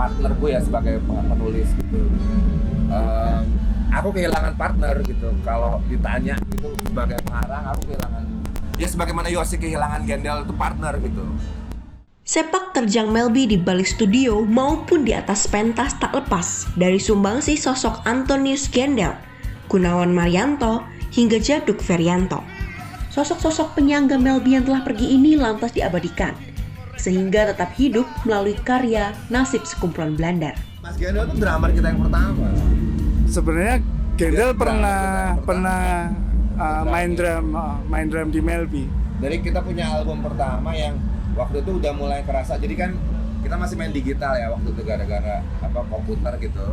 partner gue ya sebagai penulis gitu. Aku kehilangan partner gitu. Kalau ditanya gitu sebagai pengarang, aku kehilangan. Ya sebagaimana Yosi kehilangan Gendel itu partner gitu. Sepak terjang Melby di balik studio maupun di atas pentas tak lepas dari sumbangsi sosok Antonius Gendel, Gunawan Marianto, hingga Djaduk Ferianto. Sosok-sosok penyangga Melby yang telah pergi ini lantas diabadikan, sehingga tetap hidup melalui karya Nasib Sekumpulan Belandar. Mas Gendel itu drummer kita yang pertama. Sebenarnya Gendel Dia pernah main drum di Melby. Dari kita punya album pertama yang waktu itu udah mulai kerasa, jadi kan kita masih main digital ya waktu itu gara-gara komputer gitu.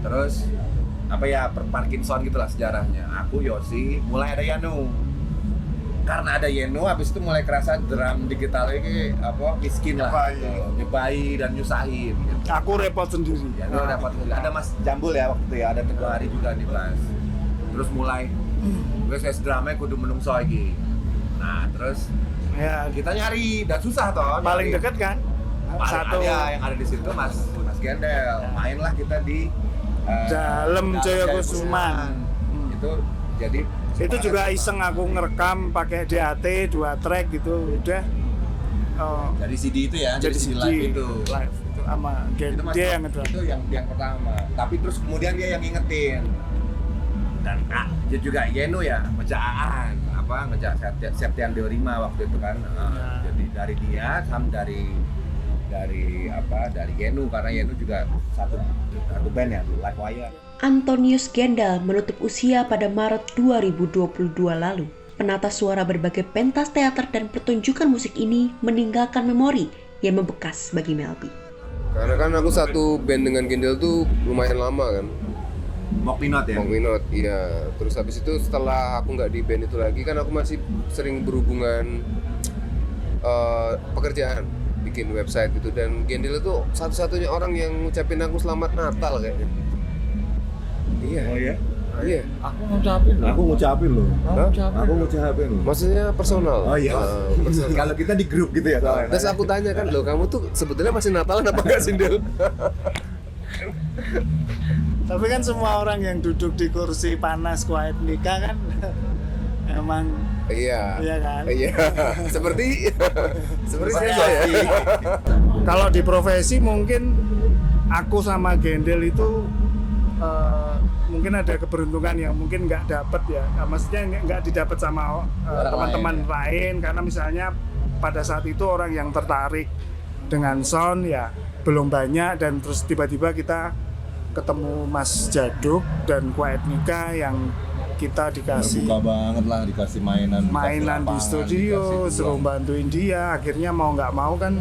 Terus Parkinson gitulah sejarahnya. Aku, Yosi, mulai ada Yanu. Karena ada Yenu, habis itu mulai kerasa drum digital ini miskin lah, nyebai dan nyusahin. Gitu. Aku repot sendiri. Yanu repot sendiri. Ada Mas Jambul ya waktu itu ya, ada Teguh Hari juga di kelas. Terus mulai, gue drumnya kudu menungso lagi. Nah terus Ya, kita nyari dan susah toh. paling dekat kan? Satu yang ada di situ Mas Gendel. Mainlah kita di Dalam Jaya Kusuman. Itu jadi Itu juga iseng aku ngerekam pakai DAT 2 track gitu udah. dari CD itu ya, Jadi CD CD live itu. live itu sama Itu Mas, dia yang ngedrum. itu yang pertama. Tapi terus kemudian dia yang ngingetin. Dan dia juga Yenu ya, ngejak Septian Deorima waktu itu kan. Jadi dari dia dari Yenu, karena Yenu juga satu band ya, Live Wire. Antonius Gendel menutup usia pada Maret 2022 lalu. Penata suara berbagai pentas teater dan pertunjukan musik ini meninggalkan memori yang membekas bagi Melby. Karena kan aku satu band dengan Gendel tuh lumayan lama kan. Mokminot ya? Mokminot, iya. Terus habis itu setelah aku nggak di band itu lagi kan aku masih sering berhubungan pekerjaan, bikin website gitu. Dan Gendel itu satu-satunya orang yang ngucapin aku selamat Natal kayaknya. Iya. Oh iya? Iya. Aku ngucapin loh. Aku ngucapin loh. Maksudnya personal. Oh iya. Personal. Kalau kita di grup gitu ya. Terus aku tanya kan, loh kamu tuh sebetulnya masih Natalan apa enggak sih, Del? Tapi kan semua orang yang duduk di kursi panas quiet nikah kan emang Iya. iya kan? Iya. Seperti saya ya. Kalau di profesi mungkin aku sama Gendel itu mungkin ada keberuntungan yang mungkin nggak dapet ya. Nah, maksudnya nggak didapat sama teman-teman lain karena misalnya pada saat itu orang yang tertarik dengan sound ya belum banyak, dan terus tiba-tiba kita ketemu Mas Djaduk dan Quiet Nika yang kita dikasih suka banget lah, dikasih mainan di studio, suruh bantuin dia. Akhirnya mau nggak mau kan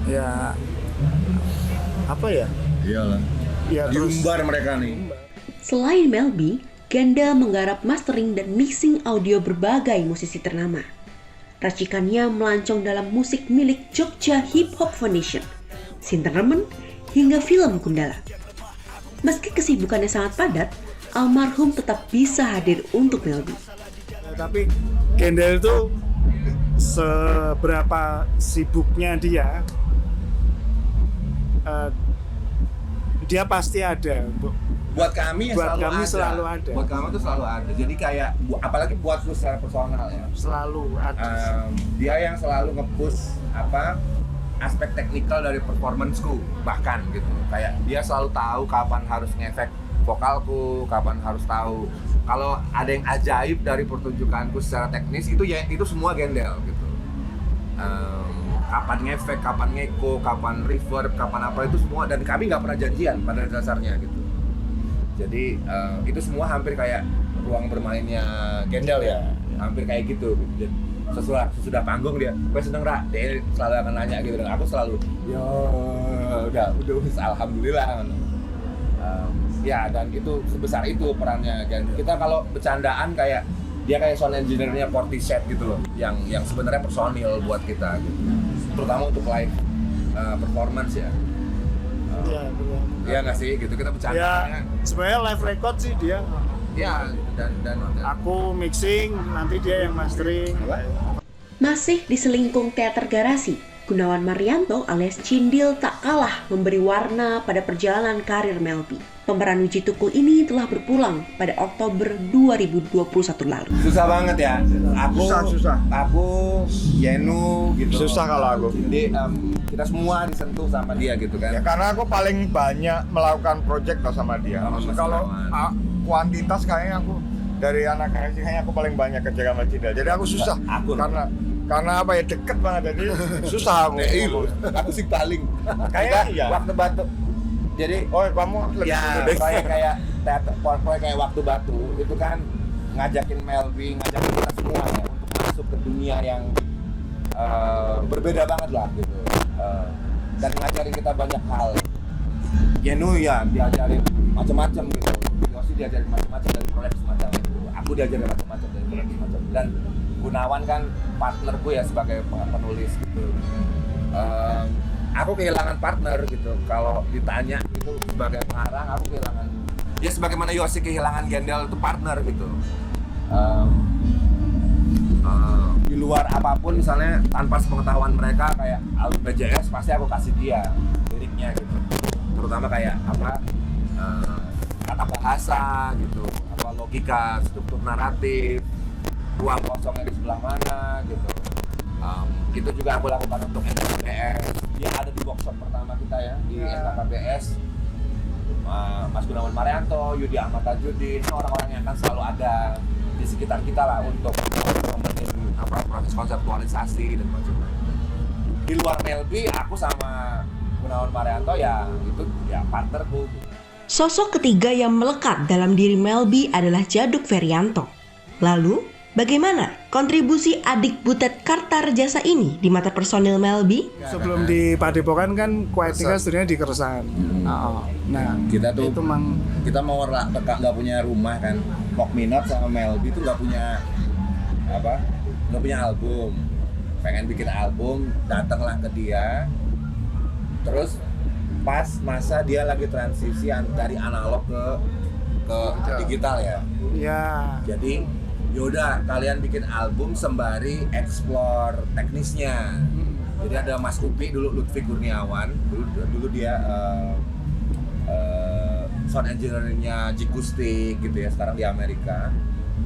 ya apa ya? Iyalah. Ya terus Diumbar mereka nih. Selain Melby, Gendel menggarap mastering dan mixing audio berbagai musisi ternama. Racikannya melancong dalam musik milik Jogja Hip Hop Foundation, Sinterremen, hingga film Gundala. Meski kesibukannya sangat padat, almarhum tetap bisa hadir untuk Melby. tapi Gendel itu seberapa sibuknya dia pasti ada. Buat kami selalu ada. Buat kami tuh selalu ada. Jadi kayak apalagi buat lu secara personal ya. Selalu ada. Dia yang selalu nge-push aspek teknikal dari performanceku bahkan gitu. Kayak dia selalu tahu kapan harus ngefek vokalku, kapan harus tahu kalau ada yang ajaib dari pertunjukanku secara teknis itu semua Gendel gitu. Kapan ngefek, kapan ngeko, kapan reverb, kapan apa itu semua, dan kami nggak pernah janjian pada dasarnya gitu. Jadi itu semua hampir kayak ruang bermainnya Gendel ya, hampir kayak gitu. Jadi, sesudah panggung dia, gue seneng Ra, dia selalu akan nanya gitu, dan aku selalu, udah alhamdulillah. Ya dan itu sebesar itu perannya kan. Kita kalau bercandaan kayak dia kayak sound engineer-nya Portishead gitu loh, yang sebenarnya personil buat kita gitu. Terutama untuk live performance ya. Iya, benar. Iya nggak sih gitu kita bercandanya. Ya, sebenarnya live record sih dia. Ya dan Aku mixing, nanti dia yang mastering. Masih di selingkung teater garasi, Gunawan Marianto alias Cindil tak kalah memberi warna pada perjalanan karir Melby. Pemeran Wiji Tukul ini telah berpulang pada Oktober 2021 lalu. Susah banget ya. Susah. Aku Yenu gitu. Susah kalau aku. Jadi kita semua disentuh sama dia gitu kan. Ya karena aku paling banyak melakukan project sama dia. Sama Mas Kalau Gunawan. kuantitas kayaknya aku dari anak KSI kayaknya aku paling banyak kerja sama Cindil. Jadi aku susah. Aku karena apa ya, deket banget, jadi susah aku. Aku sih paling Kayaknya kita iya. waktu batu. Jadi Oh, kamu lebih ya dulu deh. proyek kayak waktu batu itu kan ngajakin Melby, ngajakin kita semua ya untuk masuk ke dunia yang berbeda banget lah gitu. Dan ngajarin kita banyak hal. Yenu ya diajarin macam-macam gitu. Yosi diajarin macam-macam dari proyek semacam itu. Aku diajarin macam-macam dari proyek semacam. Dan Gunawan kan partnerku ya sebagai penulis gitu. Aku kehilangan partner gitu. Kalau ditanya itu sebagai pengarang, aku kehilangan. Ya sebagaimana Yosi kehilangan Gendel itu partner gitu. Di luar apapun misalnya tanpa sepengetahuan mereka kayak album BJS pasti aku kasih dia liriknya gitu. Terutama kayak apa kata bahasa gitu, apa logika, struktur naratif, ruang kosongnya di sebelah mana gitu. Itu juga aku lakukan untuk SKKBS. Dia ada di workshop pertama kita ya di SKKBS. Mas Gunawan Marianto, Yudi Ahmad Tajudin, orang-orang yang akan selalu ada di sekitar kita lah untuk nemenin proses konseptualisasi dan macam-macam. Di luar Melby, aku sama Gunawan Marianto ya itu ya partnerku. Sosok ketiga yang melekat dalam diri Melby adalah Djaduk Ferianto. Lalu, bagaimana kontribusi adik butet Kartarejasa ini di mata personil Melby? Sebelum di Padepokan kan Kuetika studinya di Keresan. Nah, Kita tuh itu kita mau nggak punya rumah kan. Mokminot sama Melby tuh nggak punya album. Pengen bikin album, datanglah ke dia. Terus pas masa dia lagi transisi dari analog ke digital ya. ya Jadi yaudah kalian bikin album sembari explore teknisnya. Jadi ada Mas Upi dulu, Lutfi Kurniawan dulu dia sound engineer-nya Jikustik gitu ya, sekarang di Amerika.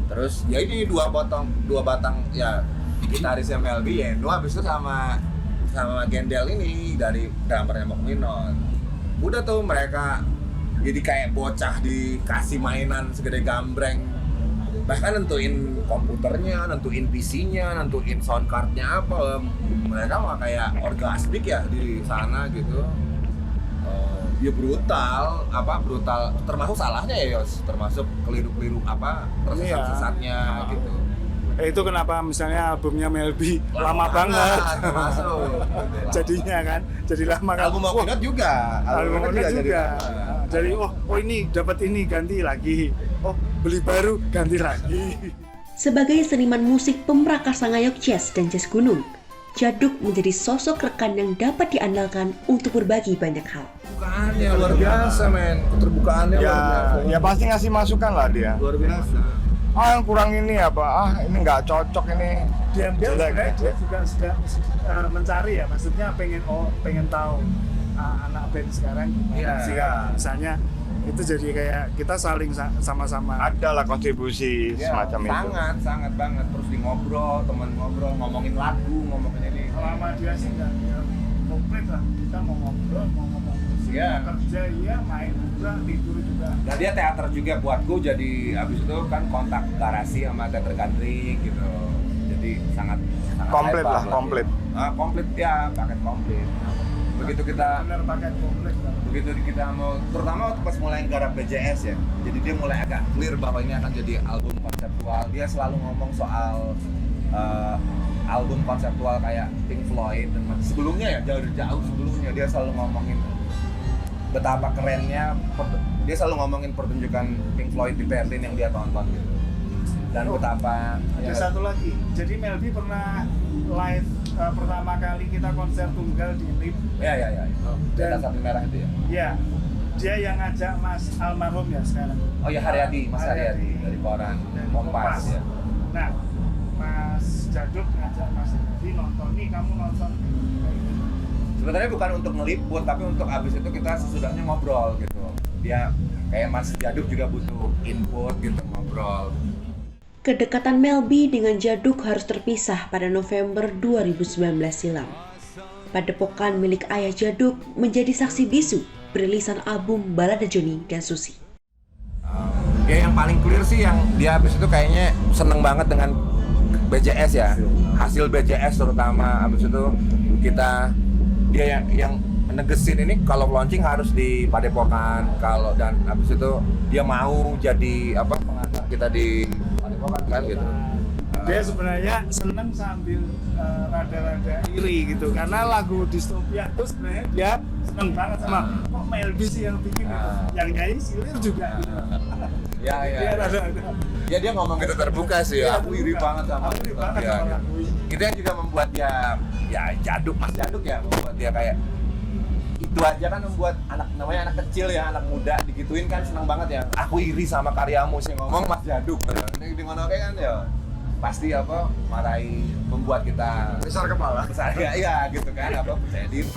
Terus ya ini dua batang ya gitarisnya Melby, Yendo habis itu sama Gendel ini dari drummernya Mokminot. Udah tuh mereka jadi kayak bocah dikasih mainan segede gambreng. Bahkan nentuin komputernya, nentuin PC-nya, nentuin sound card-nya apa. Mereka mah kayak orgasmik ya di sana gitu. Ya brutal, termasuk salahnya ya Yos, termasuk keliru-keliru tersesat-sesatnya gitu. itu kenapa misalnya albumnya Melby lama banget. Termasuk. Jadinya kan, jadi lama kan. Album Mokminot juga. Album Mokminot juga. lama. Jadi oh ini dapat ini ganti lagi. Oh beli baru ganti lagi. Sebagai seniman musik pemrakasa ngayok jazz dan jazz gunung, Djaduk menjadi sosok rekan yang dapat diandalkan untuk berbagi banyak hal. Keterbukaannya luar biasa men, keterbukaannya luar biasa. Ya pasti ngasih masukan lah dia. Luar biasa. Yang kurang ini apa? Ini nggak cocok ini. Diambil Jelek. sebenarnya dia juga sedang mencari ya, maksudnya pengen tahu anak band sekarang gimana Iya. sih kan. Misalnya itu jadi kayak kita saling sama-sama. Ada lah kontribusi Ya, semacam itu. sangat banget. Terus di ngobrol, teman ngobrol, ngomongin lagu, ngomongin ini. Kalau sama dia sih nggak ya, komplit lah, kita mau ngobrol, mau ngomong musik, Iya. mau kerja, iya, main juga, tidur juga. Dan dia teater juga buatku, jadi abis itu kan kontak garasi sama teater country gitu. Jadi sangat Komplit hebat lah, komplit. Komplit ya, paket komplit. Begitu kita Bener pakai komplit lah. mau, terutama waktu pas mulai garap BJS ya, jadi dia mulai agak clear bahwa ini akan jadi album konseptual. Dia selalu ngomong soal album konseptual kayak Pink Floyd dan sebelumnya ya, jauh sebelumnya dia selalu ngomongin betapa kerennya, dia selalu ngomongin pertunjukan Pink Floyd di Berlin yang dia tonton gitu. Dan betapa Ada satu lagi, jadi Melby pernah live pertama kali kita konser tunggal di LIP. ya. Dan- Sapi merah itu ya. Ya, dia yang ngajak Mas almarhum ya sekarang. Oh ya, Haryadi, Mas Haryadi dari koran Dan Kompas ya. Nah, Mas Djaduk ngajak Mas Haryadi nonton nih, kamu nonton sebenarnya bukan untuk ngeliput tapi untuk abis itu kita sesudahnya ngobrol gitu. Dia kayak Mas Jaduk juga butuh input gitu, ngobrol. Kedekatan Melby dengan Djaduk harus terpisah pada November 2019 silam. Padepokan milik ayah Djaduk menjadi saksi bisu perilisan album Balada Johnny dan Susi. Ya yang paling clear sih yang dia habis itu kayaknya seneng banget dengan BJS ya, hasil BJS terutama. Habis itu dia yang negesin ini kalau launching harus di Padepokan, kalau dan habis itu dia mau jadi pengantar kita di Padepokan kan gitu. Dia sebenarnya seneng sambil rada-rada iri gitu karena lagu Dystopia itu sebenarnya dia seneng banget sama kok Melby sih yang bikin gitu. Yang nyanyi Silir juga gitu. Ya. Dia rada-rada Dia ngomong gitu terbuka sih. Iya, Aku iri banget sama Aku iri banget ya, sama gitu. lagu ini. Itu yang juga membuat dia Mas Jaduk ya, membuat dia kayak itu aja kan membuat anak kecil ya, anak muda digituin kan seneng banget ya. Aku iri sama karyamu sih, ngomong Mas Jaduk. Ini di ngono kan ya pasti marahi, membuat kita Besar kepala. besar ya gitu kan, percaya diri.